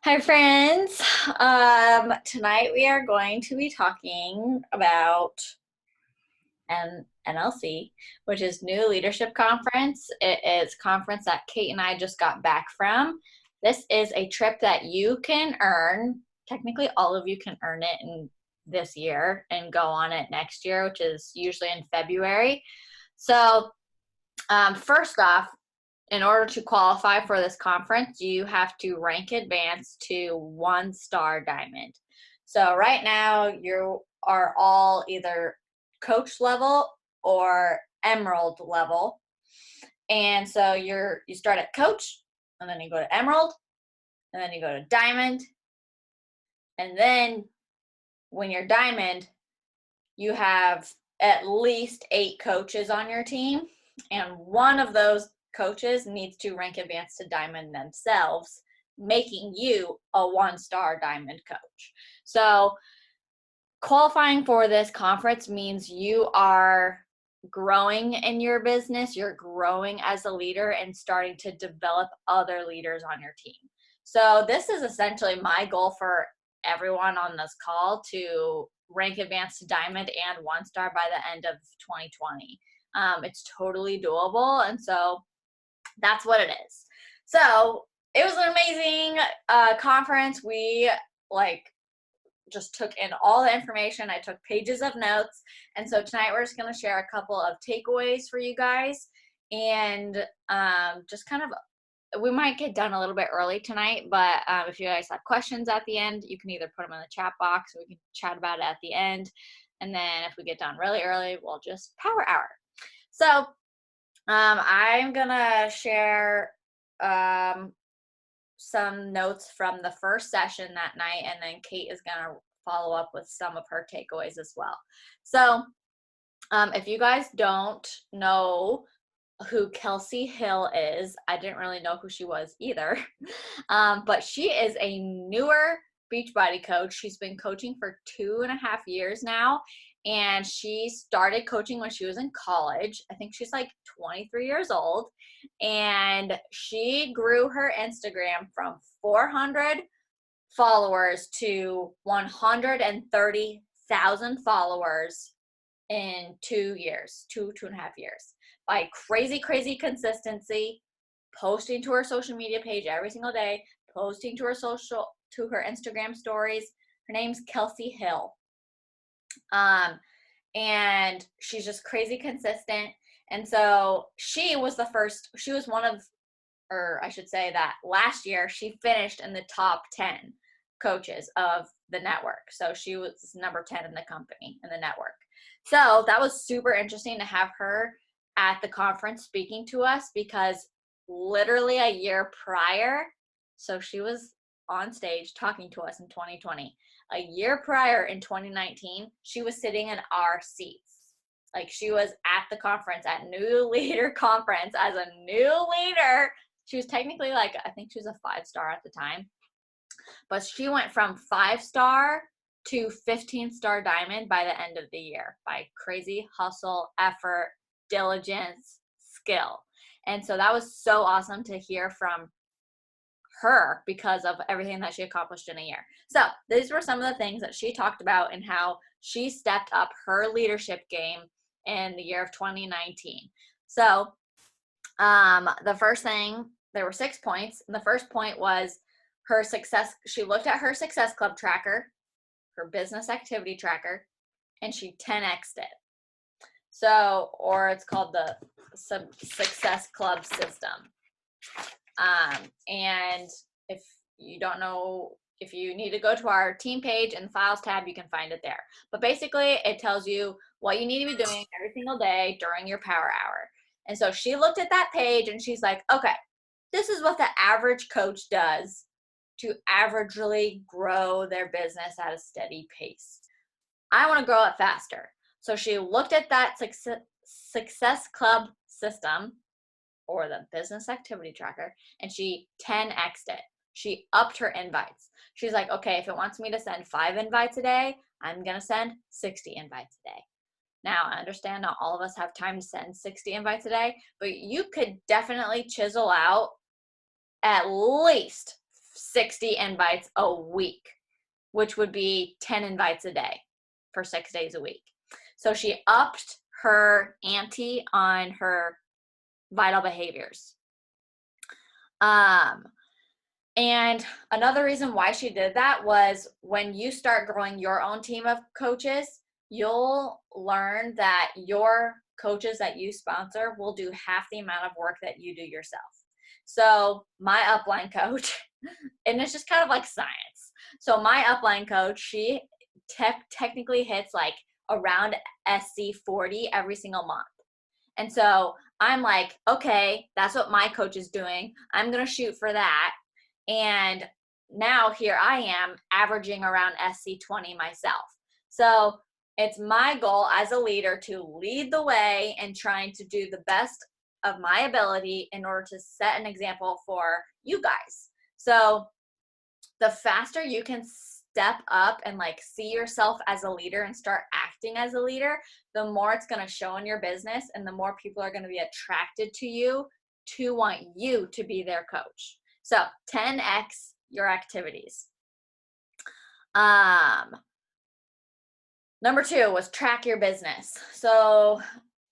Hi, friends. Tonight we are going to be talking about an NLC, which is New Leadership Conference. It is a conference that Kate and I just got back from. This is a trip that you can earn. Technically, all of you can earn it in this year and go on it next year, which is usually in February. So, first off, in order to qualify for this conference, you have to rank advance to 1-star diamond. So right now you are all either coach level or emerald level. And so you start at coach, and then you go to emerald, and then you go to diamond. And then when you're diamond, you have at least 8 coaches on your team, and one of those coaches needs to rank advanced to diamond themselves, making you a 1-star diamond coach. So qualifying for this conference means you are growing in your business, you're growing as a leader and starting to develop other leaders on your team. So this is essentially my goal for everyone on this call, to rank advanced to diamond and 1-star by the end of 2020. It's totally doable, and so that's what it is. So it was an amazing conference. We just took in all the information. I took pages of notes. And so tonight we're just going to share a couple of takeaways for you guys. And just kind of, we might get done a little bit early tonight, but if you guys have questions at the end, you can either put them in the chat box, or we can chat about it at the end. And then if we get done really early, we'll just power hour. So I'm going to share some notes from the first session that night, and then Kate is going to follow up with some of her takeaways as well. So if you guys don't know who Kelsey Hill is, I didn't really know who she was either, but she is a newer Beachbody coach. She's been coaching for 2.5 years now, and she started coaching when she was in college. I think she's like 23 years old, and she grew her Instagram from 400 followers to 130,000 followers in 2.5 years, by crazy consistency, posting to her social media page every single day, posting to her Instagram stories. Her name's Kelsey Hill. And she's just crazy consistent. And so she was one of, or I should say that last year she finished in the top 10 coaches of the network. So she was number 10 in the company, in the network. So that was super interesting to have her at the conference speaking to us, because literally a year prior, so she was on stage talking to us in 2020. A year prior, in 2019, she was sitting in our seats. Like, she was at the conference, at New Leader Conference, as a new leader. She was technically I think she was a 5-star at the time. But she went from 5-star to 15-star diamond by the end of the year, by crazy hustle, effort, diligence, skill. And so that was so awesome to hear from her, because of everything that she accomplished in a year. So these were some of the things that she talked about, and how she stepped up her leadership game in the year of 2019. So the first thing, there were 6 points. And the first point was her success. She looked at her Success Club tracker, her business activity tracker, and she 10x'd it. So, or it's called the Success Club system. And if you don't know, if you need to go to our team page and files tab, you can find it there. But basically, it tells you what you need to be doing every single day during your power hour. And so she looked at that page and she's like, okay, this is what the average coach does to averagely grow their business at a steady pace. I want to grow it faster. So she looked at that Success Club system, or the business activity tracker, and she 10x'd it. She upped her invites. She's like, okay, if it wants me to send 5 invites a day, I'm going to send 60 invites a day. Now, I understand not all of us have time to send 60 invites a day, but you could definitely chisel out at least 60 invites a week, which would be 10 invites a day for 6 days a week. So she upped her ante on her vital behaviors. And another reason why she did that was when you start growing your own team of coaches, you'll learn that your coaches that you sponsor will do half the amount of work that you do yourself. So my upline coach, and it's just kind of like science. So my upline coach, she technically hits like around SC 40 every single month. And so I'm like, okay, that's what my coach is doing. I'm going to shoot for that. And now here I am averaging around SC 20 myself. So it's my goal as a leader to lead the way and trying to do the best of my ability in order to set an example for you guys. So the faster you can step up and like see yourself as a leader and start acting as a leader, the more it's going to show in your business and the more people are going to be attracted to you to want you to be their coach. So 10x your activities. Number 2 was track your business. So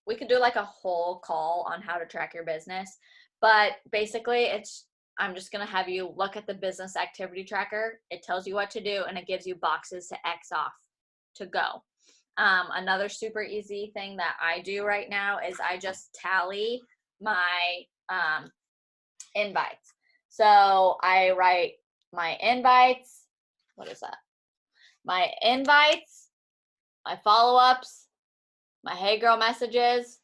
we could do like a whole call on how to track your business, but basically I'm just going to have you look at the business activity tracker. It tells you what to do and it gives you boxes to X off to go. Another super easy thing that I do right now is I just tally my invites. So I write my invites. What is that? My invites, my follow-ups, my hey girl messages,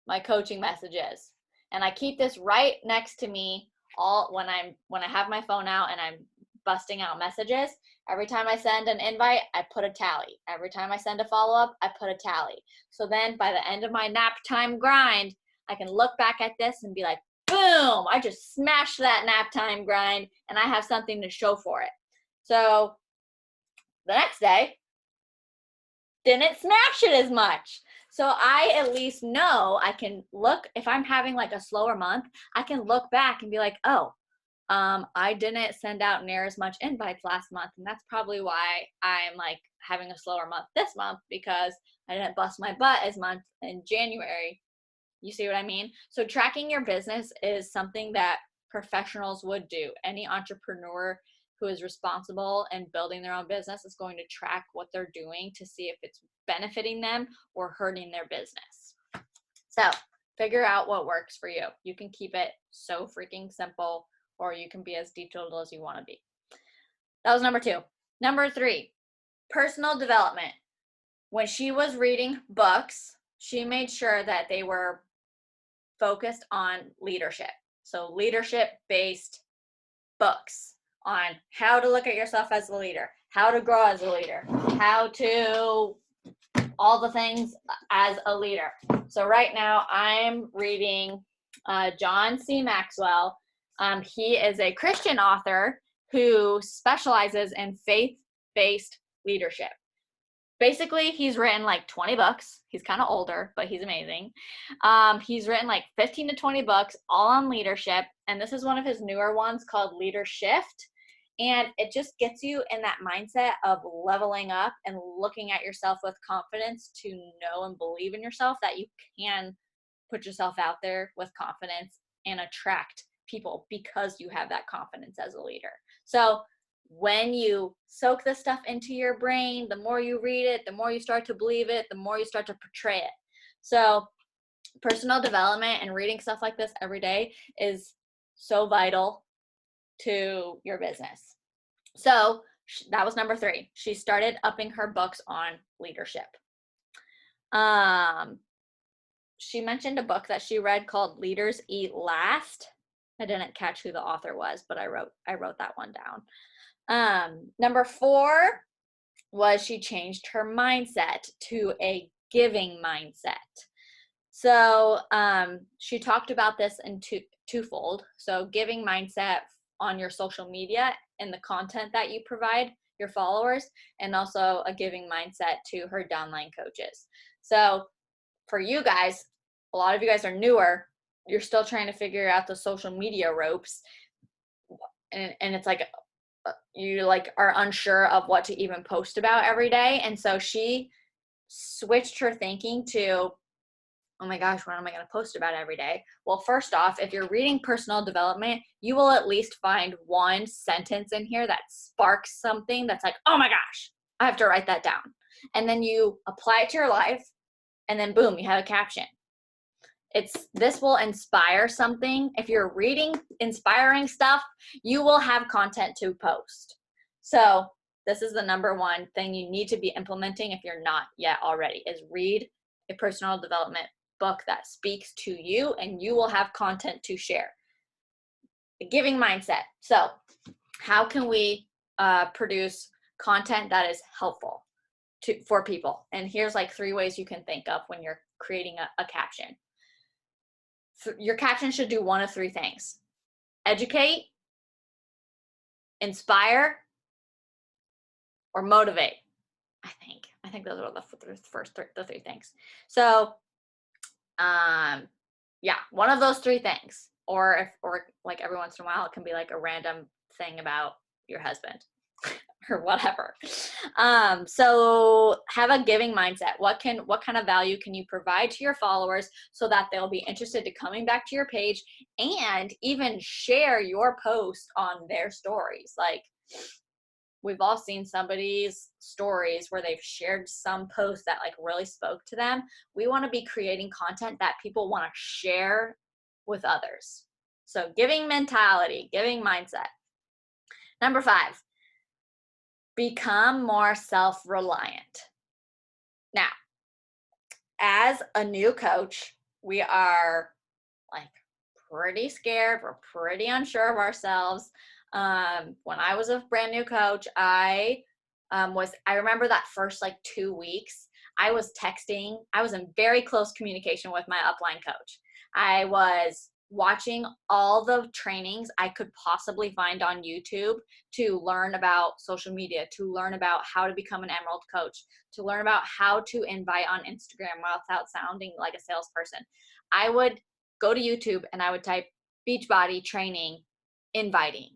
my coaching messages. And I keep this right next to me all when I have my phone out and I'm busting out messages. Every time I send an invite, I put a tally. Every time I send a follow-up, I put a tally. So then by the end of my nap time grind, I can look back at this and be like, boom, I just smashed that nap time grind and I have something to show for it. So the next day, didn't smash it as much. So I at least know I can look, if I'm having like a slower month, I can look back and be like, oh, I didn't send out near as much invites last month. And that's probably why I'm like having a slower month this month, because I didn't bust my butt as much in January. You see what I mean? So tracking your business is something that professionals would do. Any entrepreneur who is responsible and building their own business is going to track what they're doing to see if it's benefiting them or hurting their business. So figure out what works for you. You can keep it so freaking simple, or you can be as detailed as you want to be. That was number 2. Number 3, personal development. When she was reading books, she made sure that they were focused on leadership. So leadership-based books on how to look at yourself as a leader, how to grow as a leader, how to all the things as a leader. So right now I'm reading John C. Maxwell. He is a Christian author who specializes in faith-based leadership. Basically, he's written like 20 books. He's kind of older, but he's amazing. He's written like 15 to 20 books, all on leadership. And this is one of his newer ones called Leader Shift. And it just gets you in that mindset of leveling up and looking at yourself with confidence to know and believe in yourself that you can put yourself out there with confidence and attract people because you have that confidence as a leader. So when you soak this stuff into your brain, the more you read it, the more you start to believe it, the more you start to portray it. So personal development and reading stuff like this every day is so vital to your business. So that was number 3. She started upping her books on leadership. She mentioned a book that she read called Leaders Eat Last. I didn't catch who the author was, but I wrote that one down. Number 4 was she changed her mindset to a giving mindset. So she talked about this in twofold. So giving mindset on your social media and the content that you provide your followers, and also a giving mindset to her downline coaches. So for you guys, a lot of you guys are newer. You're still trying to figure out the social media ropes. And it's like you like are unsure of what to even post about every day. And so she switched her thinking to, oh my gosh, what am I going to post about every day? Well, first off, if you're reading personal development, you will at least find one sentence in here that sparks something that's like, oh my gosh, I have to write that down. And then you apply it to your life, and then boom, you have a caption. This will inspire something. If you're reading inspiring stuff, you will have content to post. So this is the number one thing you need to be implementing if you're not yet already, is read a personal development book that speaks to you, and you will have content to share. The giving mindset. So how can we produce content that is helpful for people? And here's like 3 ways you can think of when you're creating a caption. Your caption should do one of 3 things: educate, inspire, or motivate. I think those are the 3 things. So, yeah, one of those 3 things, or like every once in a while, it can be like a random thing about your husband or whatever. So have a giving mindset. What kind of value can you provide to your followers so that they'll be interested to coming back to your page and even share your post on their stories? Like, we've all seen somebody's stories where they've shared some post that like really spoke to them. We want to be creating content that people want to share with others. So giving mentality, giving mindset. Number 5, become more self-reliant. Now, as a new coach, we are like pretty scared. We're pretty unsure of ourselves. When I was a brand new coach, I remember that first like 2 weeks, I was texting. I was in very close communication with my upline coach. I was watching all the trainings I could possibly find on YouTube to learn about social media, to learn about how to become an Emerald coach, to learn about how to invite on Instagram without sounding like a salesperson. I would go to YouTube and I would type Beachbody training inviting,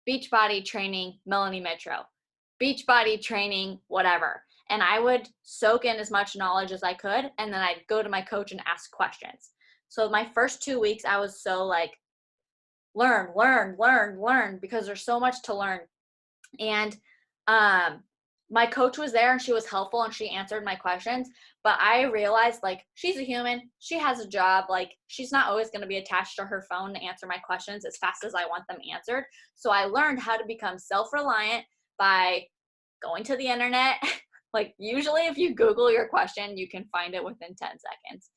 Beachbody training Melanie Metro, Beachbody training whatever. And I would soak in as much knowledge as I could, and then I'd go to my coach and ask questions. So my first 2 weeks, I was so like, learn, because there's so much to learn. And my coach was there and she was helpful and she answered my questions. But I realized like, she's a human. She has a job. Like, she's not always going to be attached to her phone to answer my questions as fast as I want them answered. So I learned how to become self-reliant by going to the internet. Like, usually if you Google your question, you can find it within 10 seconds.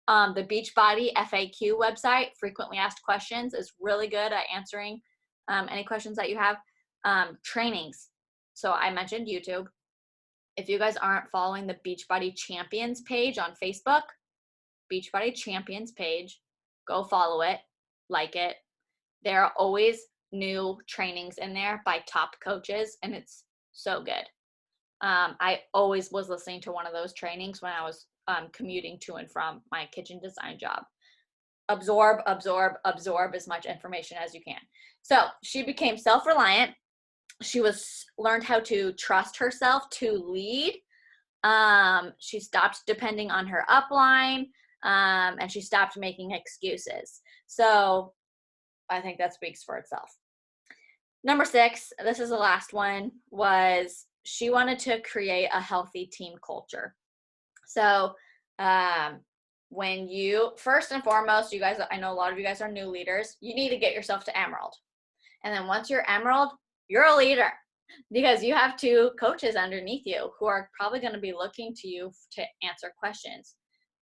The Beachbody FAQ website, frequently asked questions, is really good at answering any questions that you have. Trainings. So I mentioned YouTube. If you guys aren't following the Beachbody Champions page on Facebook, Beachbody Champions page, go follow it, like it. There are always new trainings in there by top coaches, and it's so good. I always was listening to one of those trainings when I was commuting to and from my kitchen design job. Absorb as much information as you can. So she became self-reliant. She learned how to trust herself to lead. She stopped depending on her upline, and she stopped making excuses. So I think that speaks for itself. Number 6, this is the last one, was she wanted to create a healthy team culture. So when you, first and foremost, you guys, I know a lot of you guys are new leaders, you need to get yourself to Emerald. And then once you're Emerald, you're a leader, because you have 2 coaches underneath you who are probably going to be looking to you to answer questions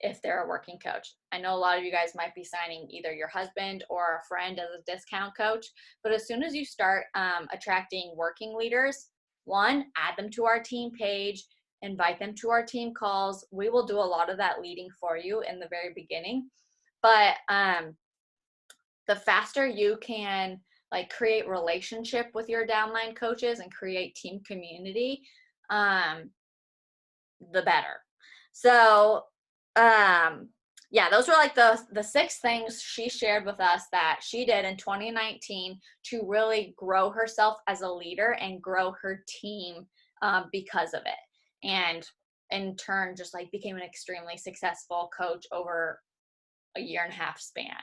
if they're a working coach. I know a lot of you guys might be signing either your husband or a friend as a discount coach, but as soon as you start attracting working leaders, 1, add them to our team page, invite them to our team calls. We will do a lot of that leading for you in the very beginning. But the faster you can like create relationship with your downline coaches and create team community, the better. So yeah, those were like the 6 things she shared with us that she did in 2019 to really grow herself as a leader and grow her team because of it. And in turn, just like became an extremely successful coach over a 1.5 year span.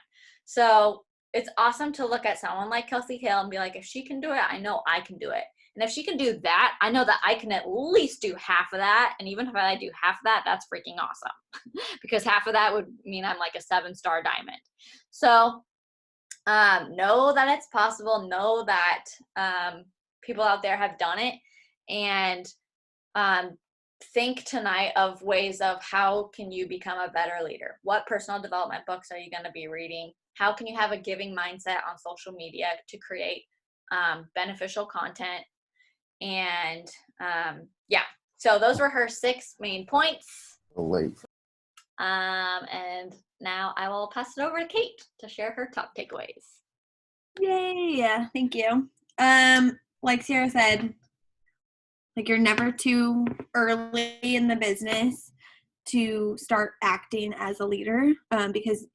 So it's awesome to look at someone like Kelsey Hill and be like, if she can do it, I know I can do it. And if she can do that, I know that I can at least do half of that. And even if I do half of that, that's freaking awesome because half of that would mean I'm like a 7-star diamond. So know that it's possible. Know that people out there have done it. And think tonight of ways of how can you become a better leader? What personal development books are you going to be reading? How can you have a giving mindset on social media to create beneficial content? And yeah, so those were her 6 main points. And now I will pass it over to Kate to share her top takeaways. Yay! Yeah, thank you. Like Sierra said, like you're never too early in the business to start acting as a leader, because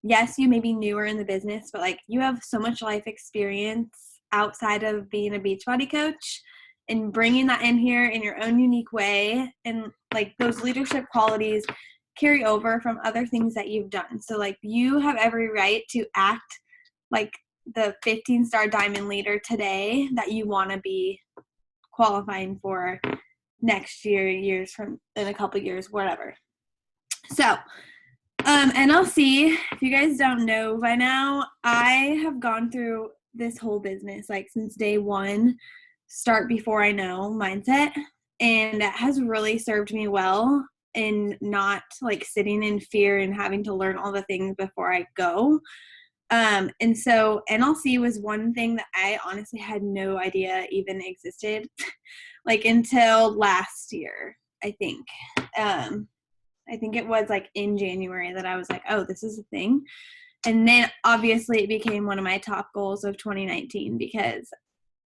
yes, you may be newer in the business, but like you have so much life experience outside of being a Beachbody coach and bringing that in here in your own unique way. And like those leadership qualities carry over from other things that you've done. So like you have every right to act like the 15-star diamond leader today that you want to be qualifying for next year, years from in a couple years, whatever. So NLC, if you guys don't know by now, I have gone through this whole business like since day one, start before I know mindset, and that has really served me well in not like sitting in fear and having to learn all the things before I go. And so NLC was one thing that I honestly had no idea even existed like until last year, I think. I think it was like in January that I was like, oh, this is a thing. And then obviously it became one of my top goals of 2019 because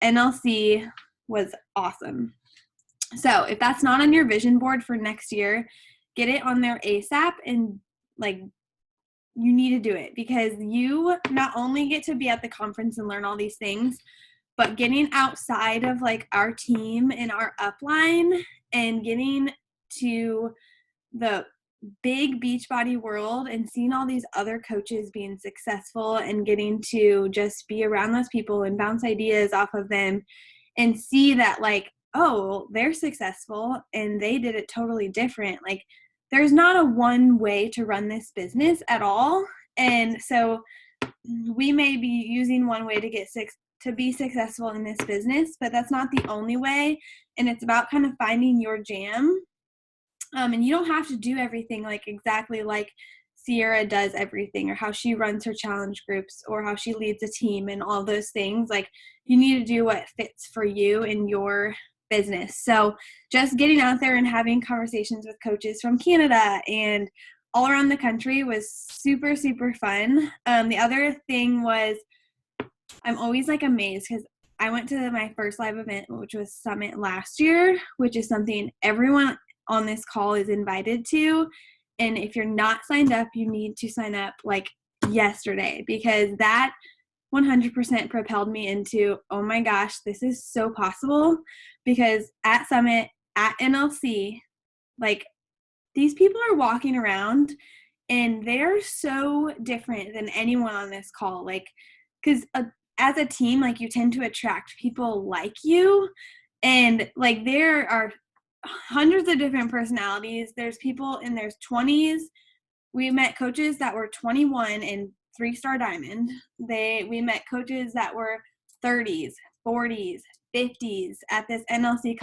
NLC was awesome. So if that's not on your vision board for next year, get it on there ASAP, and like you need to do it because you not only get to be at the conference and learn all these things, but getting outside of like our team and our upline and getting to the big Beachbody world and seeing all these other coaches being successful and getting to just be around those people and bounce ideas off of them and see that like, oh, they're successful and they did it totally different. Like there's not a one way to run this business at all. And so we may be using one way to be successful in this business, but that's not the only way. And it's about kind of finding your jam. And you don't have to do everything like exactly like Sierra does everything, or how she runs her challenge groups, or how she leads a team and all those things. Like you need to do what fits for you in your business. So just getting out there and having conversations with coaches from Canada and all around the country was super, super fun. The other thing was I'm always like amazed because I went to my first live event, which was Summit last year, which is something everyone on this call is invited to. And if you're not signed up, you need to sign up like yesterday, because that 100% propelled me into, oh my gosh, this is so possible. Because at Summit, at NLC, like these people are walking around and they're so different than anyone on this call. Like, because as a team, like you tend to attract people like you. And like there are hundreds of different personalities. There's people in their 20s. We met coaches that were 21 and 3-star diamond. We met coaches that were 30s, 40s, 50s at this NLC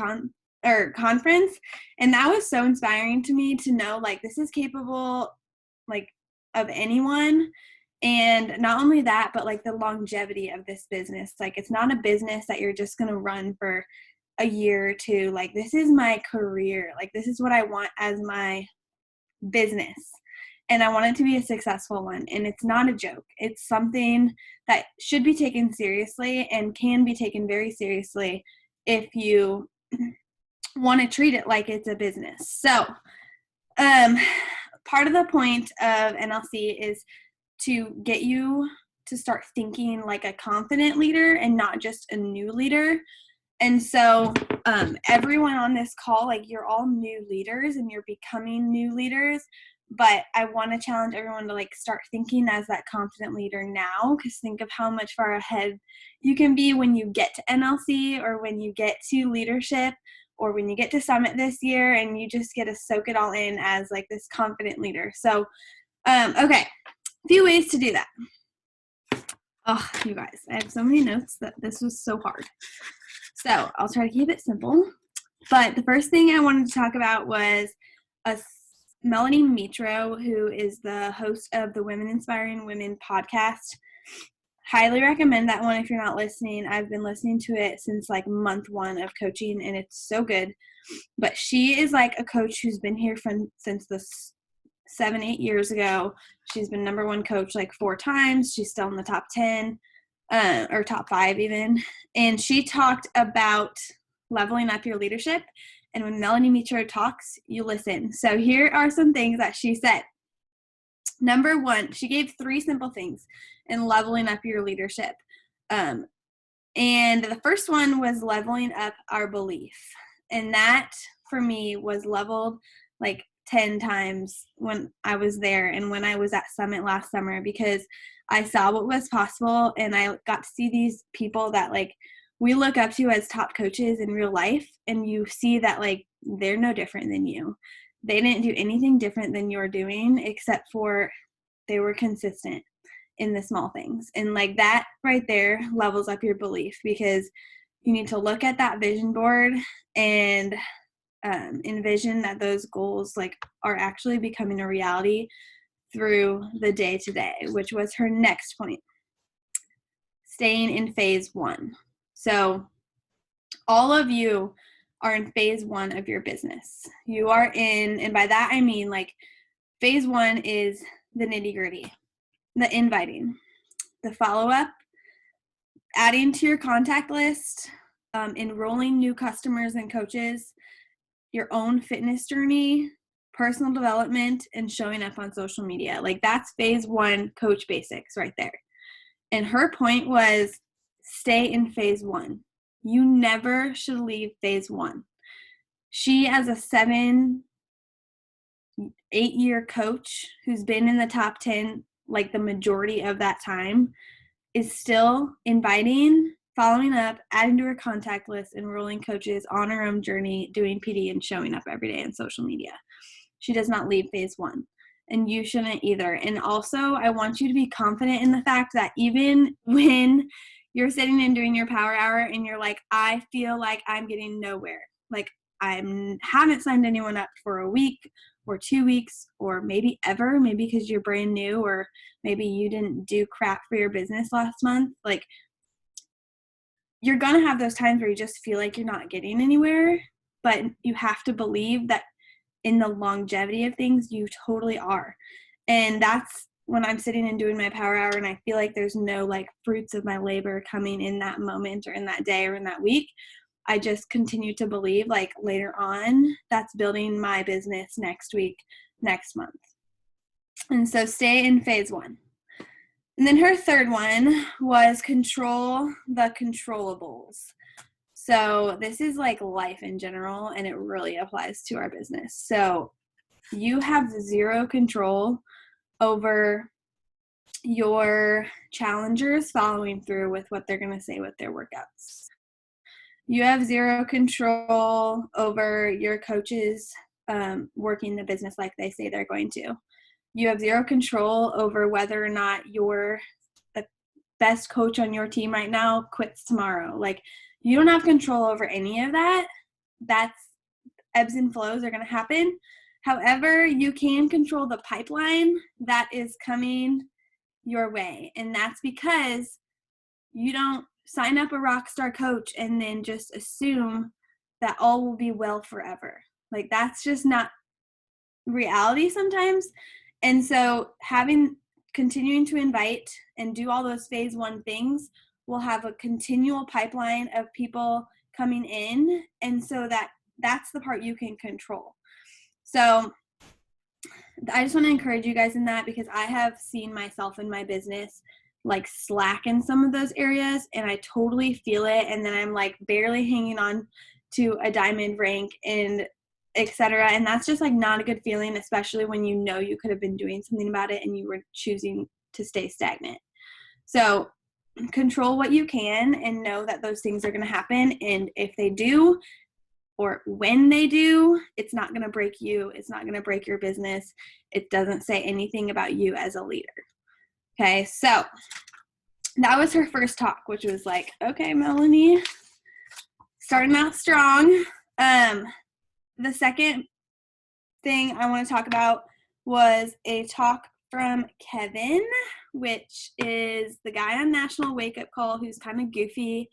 conference. And that was so inspiring to me to know like this is capable like of anyone. And not only that, but like the longevity of this business. Like it's not a business that you're just going to run for a year or two. Like this is my career. Like this is what I want as my business. And I want it to be a successful one. And it's not a joke. It's something that should be taken seriously and can be taken very seriously if you want to treat it like it's a business. So part of the point of NLC is to get you to start thinking like a confident leader and not just a new leader. And so everyone on this call, like, you're all new leaders and you're becoming new leaders, but I want to challenge everyone to like start thinking as that confident leader now, because think of how much far ahead you can be when you get to NLC or when you get to leadership or when you get to Summit this year, and you just get to soak it all in as like this confident leader. So, okay, a few ways to do that. Oh, you guys, I have so many notes that this was so hard. So I'll try to keep it simple. But the first thing I wanted to talk about was Melanie Mitro, who is the host of the Women Inspiring Women podcast. Highly recommend that one if you're not listening. I've been listening to it since like month 1 of coaching, and it's so good. But she is like a coach who's been here since the 7-8 years ago. She's been number 1 coach like 4 times. She's still in the top 10 or top 5 even. And she talked about leveling up your leadership. And when Melanie Mitro talks, you listen. So here are some things that she said. Number 1, she gave 3 simple things in leveling up your leadership. And the first one was leveling up our belief. And that for me was leveled like 10 times when I was there and when I was at Summit last summer, because I saw what was possible and I got to see these people that like we look up to as top coaches in real life, and you see that like they're no different than you. They didn't do anything different than you're doing, except for they were consistent in the small things. And like that right there levels up your belief, because you need to look at that vision board and envision that those goals like are actually becoming a reality through the day to day, which was her next point. Staying in phase 1. So all of you are in phase 1 of your business. You are in, and by that I mean like phase 1 is the nitty gritty, the inviting, the follow-up, adding to your contact list, enrolling new customers and coaches, your own fitness journey, personal development, and showing up on social media. Like that's phase 1 coach basics right there. And her point was stay in phase 1. You never should leave phase 1. She, as a 7-8 year coach who's been in the top 10 like the majority of that time, is still inviting, following up, adding to her contact list, enrolling coaches on her own journey, doing PD, and showing up every day on social media. She does not leave phase 1, and you shouldn't either. And also, I want you to be confident in the fact that even when you're sitting and doing your power hour and you're like, I feel like I'm getting nowhere, like I haven't signed anyone up for a week or 2 weeks or maybe ever, maybe because you're brand new or maybe you didn't do crap for your business last month, like you're going to have those times where you just feel like you're not getting anywhere, but you have to believe that in the longevity of things, you totally are. And that's when I'm sitting and doing my power hour and I feel like there's no like fruits of my labor coming in that moment or in that day or in that week. I just continue to believe like later on that's building my business next week, next month. And so stay in phase 1. And then her third one was control the controllables. So this is like life in general, and it really applies to our business. So you have 0 control over your challengers following through with what they're going to say with their workouts. You have 0 control over your coaches working the business like they say they're going to. You have 0 control over whether or not the best coach on your team right now quits tomorrow. Like, you don't have control over any of that. That's ebbs and flows are going to happen. However, you can control the pipeline that is coming your way. And that's because you don't sign up a rock star coach and then just assume that all will be well forever. Like, that's just not reality sometimes. And so continuing to invite and do all those phase 1 things will have a continual pipeline of people coming in. And so that's the part you can control. So I just want to encourage you guys in that, because I have seen myself in my business like slack in some of those areas, and I totally feel it. And then I'm like barely hanging on to a diamond rank and etc. And that's just like not a good feeling, especially when you know you could have been doing something about it and you were choosing to stay stagnant. So control what you can and know that those things are going to happen. And if they do, or when they do, it's not going to break you. It's not going to break your business. It doesn't say anything about you as a leader. Okay, so that was her first talk, which was like, okay, Melanie, starting out strong. The second thing I want to talk about was a talk from Kevin, which is the guy on National Wake Up Call who's kind of goofy,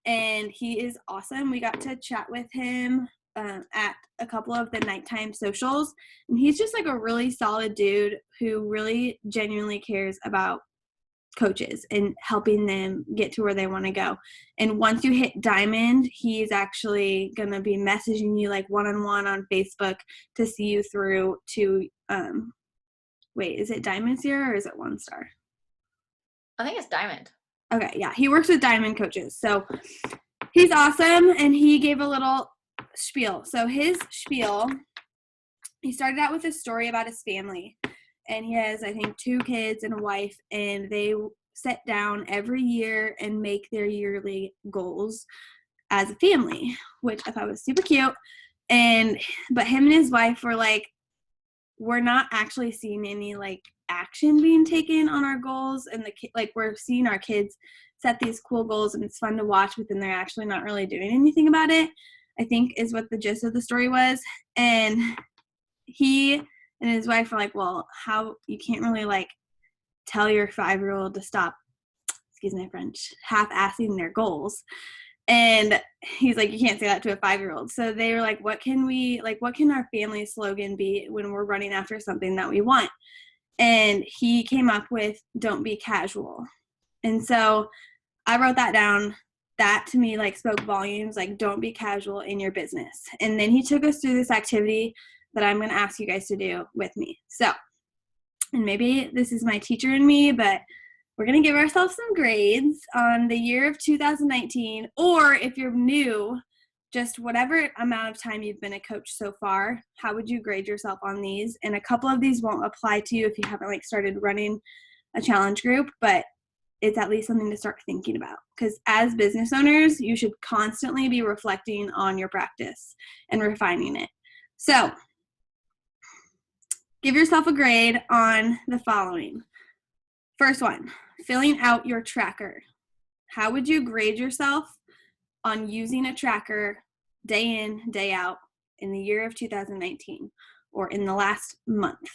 and he is awesome. We got to chat with him at a couple of the nighttime socials, and he's just like a really solid dude who really genuinely cares about coaches and helping them get to where they want to go. And once you hit diamond, he's actually going to be messaging you like one-on-one on Facebook to see you through to wait, is it diamond Sierra or is it 1-star? I think it's diamond. Okay, yeah, he works with diamond coaches. So he's awesome, and he gave a little spiel. So his spiel, he started out with a story about his family. And he has, I think, 2 kids and a wife, and they sit down every year and make their yearly goals as a family, which I thought was super cute. But him and his wife were like, we're not actually seeing any like action being taken on our goals, and we're seeing our kids set these cool goals and it's fun to watch, but then they're actually not really doing anything about it, I think is what the gist of the story was. And he and his wife are like, well, how, you can't really like tell your 5-year-old to stop, excuse my French, half-assing their goals. And he's like, you can't say that to a 5-year-old. So they were like, what can our family slogan be when we're running after something that we want? And he came up with, don't be casual. And so I wrote that down. That to me like spoke volumes, like don't be casual in your business. And then he took us through this activity that I'm going to ask you guys to do with me. So, and maybe this is my teacher in me, but we're going to give ourselves some grades on the year of 2019, or if you're new, just whatever amount of time you've been a coach so far, how would you grade yourself on these? And a couple of these won't apply to you if you haven't like started running a challenge group, but it's at least something to start thinking about, because as business owners, you should constantly be reflecting on your practice and refining it. So give yourself a grade on the following. First one, filling out your tracker. How would you grade yourself on using a tracker day in, day out in the year of 2019, or in the last month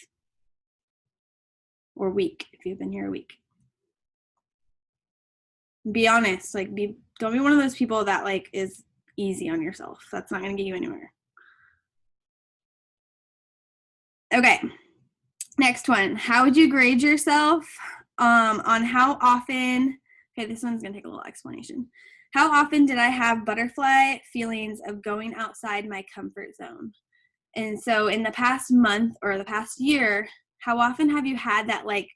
or week if you've been here a week? Be honest, like don't be one of those people that like is easy on yourself. That's not going to get you anywhere. Okay, next one. How would you grade yourself on how often, okay, this one's going to take a little explanation. How often did I have butterfly feelings of going outside my comfort zone? And so in the past month or the past year, how often have you had that like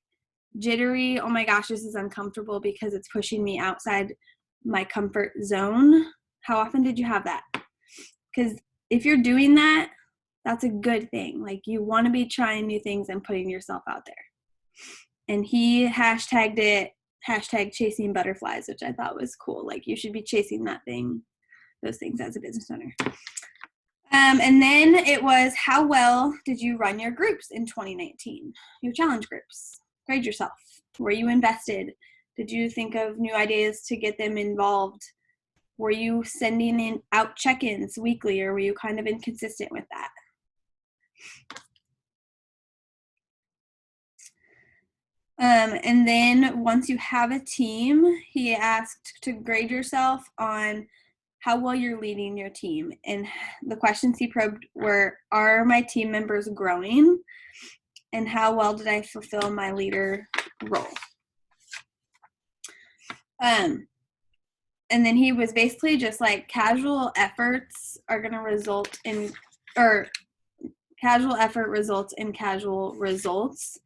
jittery, oh my gosh, this is uncomfortable because it's pushing me outside my comfort zone? How often did you have that? Because if you're doing that, that's a good thing. Like you want to be trying new things and putting yourself out there. And he hashtagged it, #chasing butterflies, which I thought was cool. Like you should be chasing those things as a business owner. And then it was, how well did you run your groups in 2019? Your challenge groups. Grade yourself. Were you invested? Did you think of new ideas to get them involved? Were you sending out check-ins weekly, or were you kind of inconsistent with that? And then once you have a team, he asked to grade yourself on how well you're leading your team. And the questions he probed were, are my team members growing? And how well did I fulfill my leader role? And then he was basically just like, casual efforts are going to result in, or casual effort results in casual results.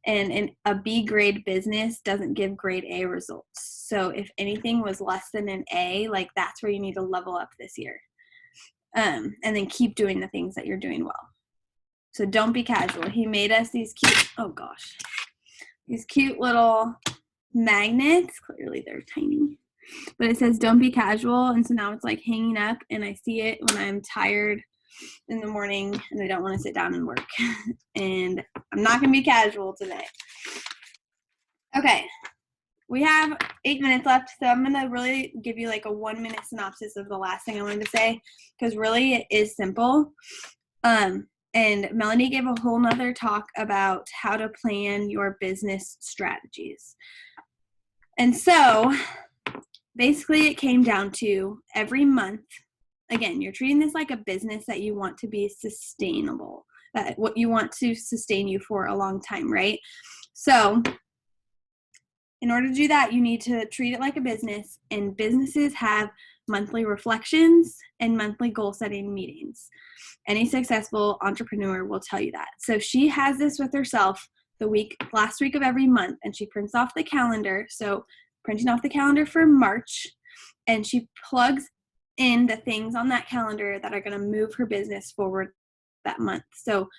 And a B grade business doesn't give grade A results. So if anything was less than an A, like that's where you need to level up this year. And then keep doing the things that you're doing well. So don't be casual. He made us these cute, oh gosh, these cute little magnets. Clearly they're tiny. But it says don't be casual. And so now it's like hanging up, and I see it when I'm tired in the morning and I don't want to sit down and work. And I'm not going to be casual today. Okay, we have 8 minutes left, so I'm going to really give you like a 1-minute synopsis of the last thing I wanted to say, because really it is simple. And Melanie gave a whole nother talk about how to plan your business strategies. And so basically it came down to every month, again, you're treating this like a business that you want to be sustainable, that what you want to sustain you for a long time, right? So in order to do that, you need to treat it like a business, and businesses have monthly reflections and monthly goal setting meetings. Any successful entrepreneur will tell you that. So she has this with herself last week of every month, and she prints off the calendar. So printing off the calendar for March, and she plugs in the things on that calendar that are going to move her business forward that month. So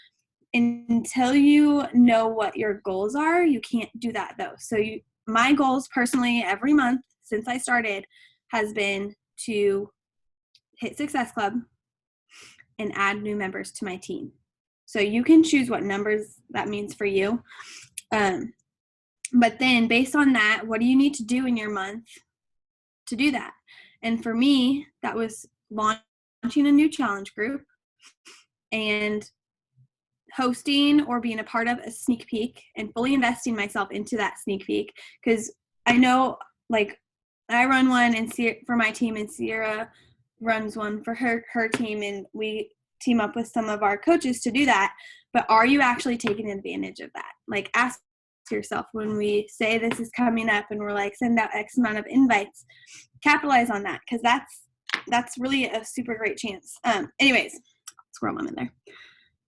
until you know what your goals are, you can't do that though. So my goals personally every month since I started has been to hit Success Club and add new members to my team. So you can choose what numbers that means for you. But then based on that, what do you need to do in your month to do that? And for me, that was launching a new challenge group and hosting or being a part of a sneak peek and fully investing myself into that sneak peek. Because I know, like, I run one and for my team, and Sierra runs one for her team, and we team up with some of our coaches to do that. But are you actually taking advantage of that? Like, ask yourself when we say this is coming up and we're like, send out X amount of invites, capitalize on that, because that's really a super great chance. Anyways, squirrel mom in there.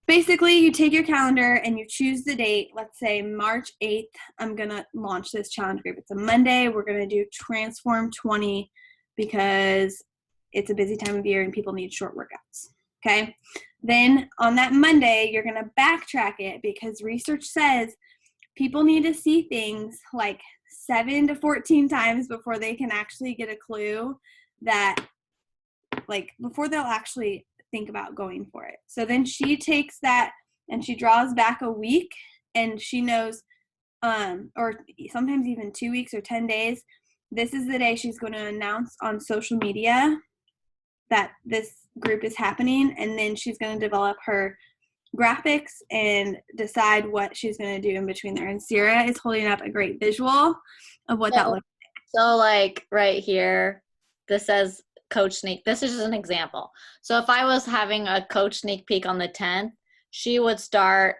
Basically, you take your calendar and you choose the date. Let's say March 8th, I'm going to launch this challenge group. It's a Monday. We're going to do Transform 20 because it's a busy time of year and people need short workouts. Okay? Then on that Monday, you're going to backtrack it because research says people need to see things like 7 to 14 times before they can actually get a clue that, like, before they'll actually think about going for it. So then she takes that and she draws back a week, and she knows, or sometimes even 2 weeks or 10 days, this is the day she's going to announce on social media that this group is happening. And then she's going to develop her graphics and decide what she's going to do in between there. And Sierra is holding up a great visual of what that looks like. So like right here, this says coach sneak. This is just an example. So if I was having a coach sneak peek on the 10th, she would start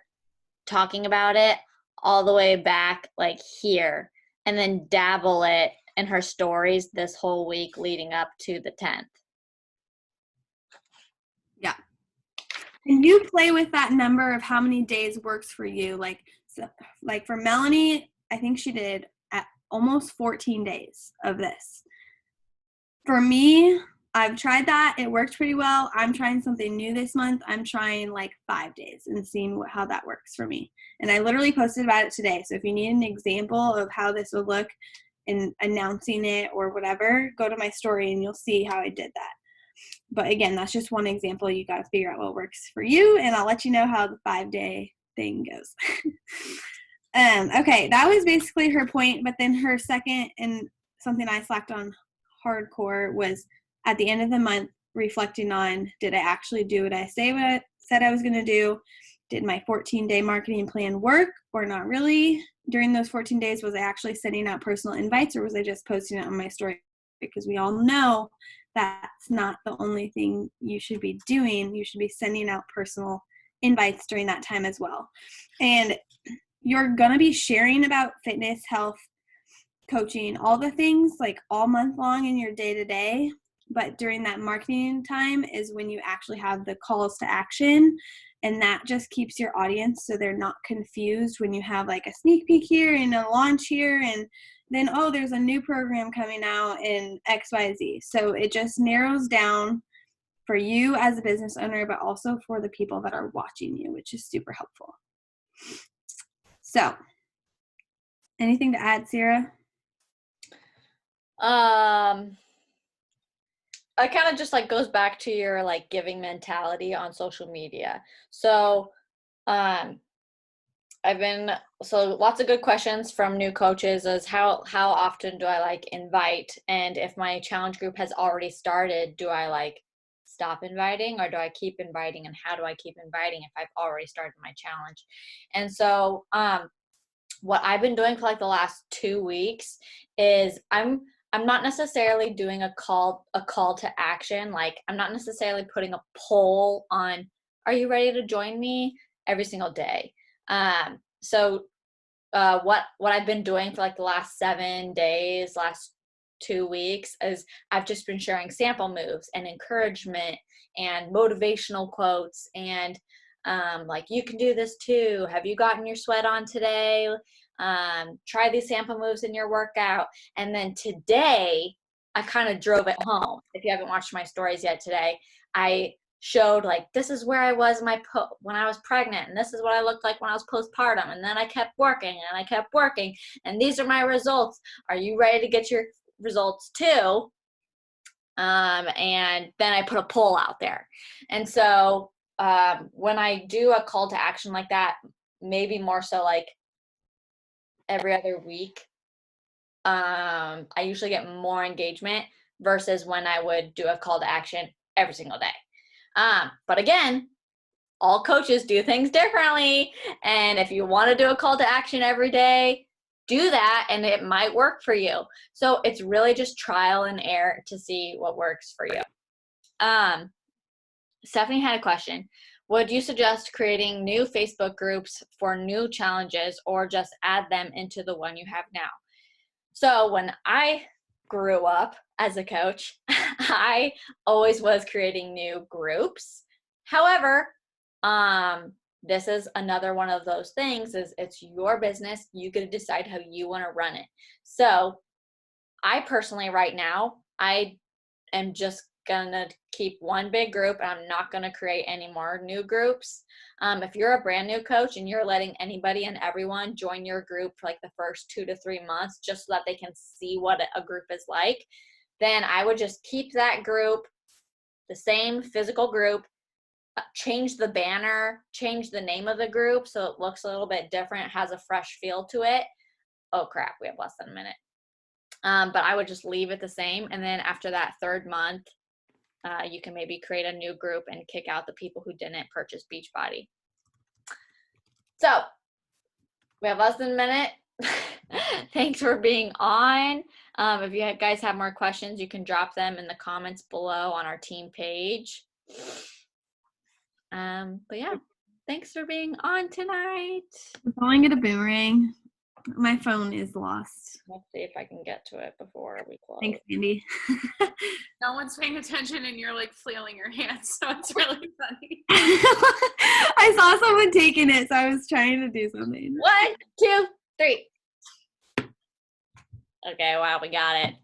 talking about it all the way back like here, and then dabble it in her stories this whole week leading up to the 10th. Yeah. And you play with that number of how many days works for you. Like for Melanie, I think she did at almost 14 days of this. For me, I've tried that. It worked pretty well. I'm trying something new this month. I'm trying like 5 days and seeing how that works for me. And I literally posted about it today. So if you need an example of how this would look in announcing it or whatever, go to my story and you'll see how I did that. But again, that's just one example. You got to figure out what works for you, and I'll let you know how the 5-day thing goes. Okay, that was basically her point. But then her second, and something I slacked on hardcore, was at the end of the month reflecting on, did I actually do what I said I was going to do? Did my 14-day marketing plan work or not really? During those 14 days, was I actually sending out personal invites, or was I just posting it on my story? Because we all know that's not the only thing you should be doing. You should be sending out personal invites during that time as well. And you're going to be sharing about fitness, health, coaching, all the things like all month long in your day-to-day. but during that marketing time is when you actually have the calls to action, and that just keeps your audience so they're not confused when you have like a sneak peek here and a launch here, and then, oh, there's a new program coming out in XYZ. So it just narrows down for you as a business owner, but also for the people that are watching you, which is super helpful. So, anything to add, Sarah? It kind of just like goes back to your like giving mentality on social media. So, so lots of good questions from new coaches is how often do I like invite, and if my challenge group has already started, do I like stop inviting or do I keep inviting, and how do I keep inviting if I've already started my challenge? And so what I've been doing for like the last 2 weeks is I'm not necessarily doing a call to action. Like I'm not necessarily putting a poll on, are you ready to join me, every single day. So what I've been doing for like the last 7 days, last 2 weeks, is I've just been sharing sample moves and encouragement and motivational quotes and like, you can do this too. Have you gotten your sweat on today? Try these sample moves in your workout. And then today, I kind of drove it home. If you haven't watched my stories yet today, I showed like, this is where I was when I was pregnant, and this is what I looked like when I was postpartum, and then I kept working and I kept working, and these are my results. Are you ready to get your results too? And then I put a poll out there. And so when I do a call to action like that, maybe more so like every other week, I usually get more engagement versus when I would do a call to action every single day. But again, all coaches do things differently. And if you want to do a call to action every day, do that, and it might work for you. So it's really just trial and error to see what works for you. Stephanie had a question. Would you suggest creating new Facebook groups for new challenges, or just add them into the one you have now? So when I grew up as a coach, I always was creating new groups. However, this is another one of those things, is it's your business. You get to decide how you want to run it. So I personally, right now, I am just gonna keep one big group, and I'm not gonna create any more new groups. If you're a brand new coach and you're letting anybody and everyone join your group for like the first 2 to 3 months, just so that they can see what a group is like, then I would just keep that group, the same physical group, change the banner, change the name of the group so it looks a little bit different, has a fresh feel to it. Oh crap, we have less than a minute. But I would just leave it the same, and then after that 3rd month, you can maybe create a new group and kick out the people who didn't purchase Beachbody. So we have less than a minute. Thanks for being on. If you guys have more questions, you can drop them in the comments below on our team page. But yeah, thanks for being on tonight. I'm calling it a boomerang. My phone is lost. Let's see if I can get to it before we close. Thanks, Andy. No one's paying attention and you're like flailing your hands, so it's really funny. I saw someone taking it, so I was trying to do something. 1, 2, 3. Okay, wow, we got it.